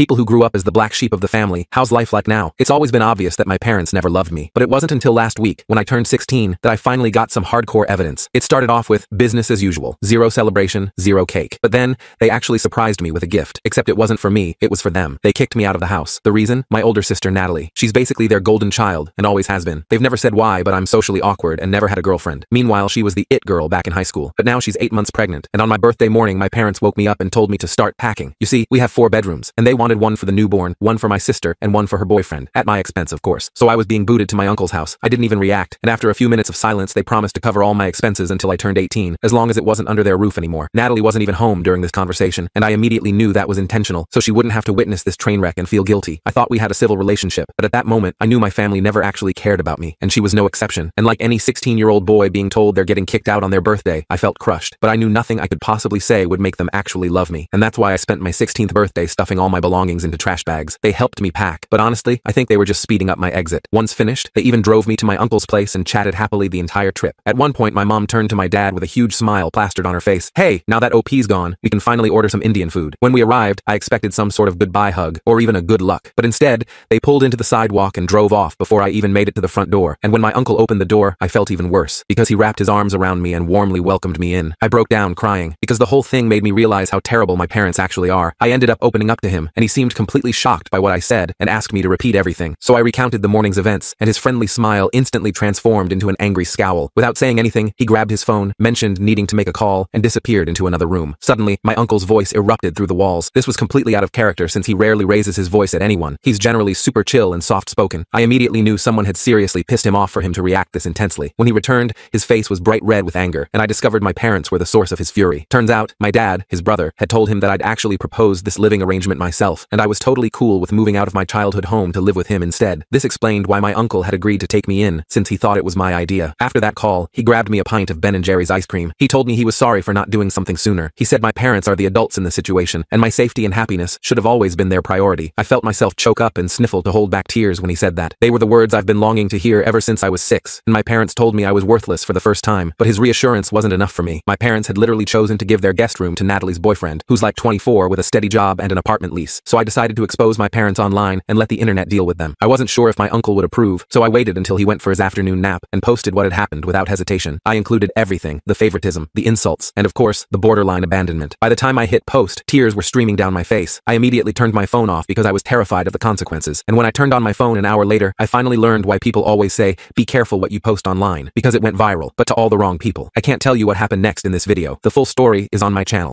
People who grew up as the black sheep of the family, how's life like now? It's always been obvious that my parents never loved me. But it wasn't until last week, when I turned 16, that I finally got some hardcore evidence. It started off with business as usual. Zero celebration, zero cake. But then, they actually surprised me with a gift. Except it wasn't for me, it was for them. They kicked me out of the house. The reason? My older sister Natalie. She's basically their golden child, and always has been. They've never said why, but I'm socially awkward and never had a girlfriend. Meanwhile, she was the it girl back in high school. But now she's 8 months pregnant, and on my birthday morning my parents woke me up and told me to start packing. You see, we have 4 bedrooms, and they wanted one for the newborn, one for my sister, and one for her boyfriend. At my expense, of course. So I was being booted to my uncle's house. I didn't even react, and after a few minutes of silence they promised to cover all my expenses until I turned 18, as long as it wasn't under their roof anymore. Natalie wasn't even home during this conversation, and I immediately knew that was intentional, so she wouldn't have to witness this train wreck and feel guilty. I thought we had a civil relationship, but at that moment, I knew my family never actually cared about me, and she was no exception. And like any 16-year-old boy being told they're getting kicked out on their birthday, I felt crushed. But I knew nothing I could possibly say would make them actually love me, and that's why I spent my 16th birthday stuffing all my belongings into trash bags. They helped me pack, but honestly, I think they were just speeding up my exit. Once finished, they even drove me to my uncle's place and chatted happily the entire trip. At one point, my mom turned to my dad with a huge smile plastered on her face. Hey, now that OP's gone, we can finally order some Indian food. When we arrived, I expected some sort of goodbye hug, or even a good luck. But instead, they pulled into the sidewalk and drove off before I even made it to the front door. And when my uncle opened the door, I felt even worse, because he wrapped his arms around me and warmly welcomed me in. I broke down crying, because the whole thing made me realize how terrible my parents actually are. I ended up opening up to him, and he seemed completely shocked by what I said and asked me to repeat everything. So I recounted the morning's events, and his friendly smile instantly transformed into an angry scowl. Without saying anything, he grabbed his phone, mentioned needing to make a call, and disappeared into another room. Suddenly, my uncle's voice erupted through the walls. This was completely out of character since he rarely raises his voice at anyone. He's generally super chill and soft-spoken. I immediately knew someone had seriously pissed him off for him to react this intensely. When he returned, his face was bright red with anger, and I discovered my parents were the source of his fury. Turns out, my dad, his brother, had told him that I'd actually proposed this living arrangement myself, and I was totally cool with moving out of my childhood home to live with him instead. This explained why my uncle had agreed to take me in, since he thought it was my idea. After that call, he grabbed me a pint of Ben & Jerry's ice cream. He told me he was sorry for not doing something sooner. He said my parents are the adults in the situation, and my safety and happiness should have always been their priority. I felt myself choke up and sniffle to hold back tears when he said that. They were the words I've been longing to hear ever since I was 6, and my parents told me I was worthless for the first time, but his reassurance wasn't enough for me. My parents had literally chosen to give their guest room to Natalie's boyfriend, who's like 24 with a steady job and an apartment lease. So I decided to expose my parents online and let the internet deal with them. I wasn't sure if my uncle would approve, so I waited until he went for his afternoon nap and posted what had happened without hesitation. I included everything: the favoritism, the insults, and of course, the borderline abandonment. By the time I hit post, tears were streaming down my face. I immediately turned my phone off because I was terrified of the consequences. And when I turned on my phone an hour later, I finally learned why people always say, be careful what you post online, because it went viral, but to all the wrong people. I can't tell you what happened next in this video. The full story is on my channel.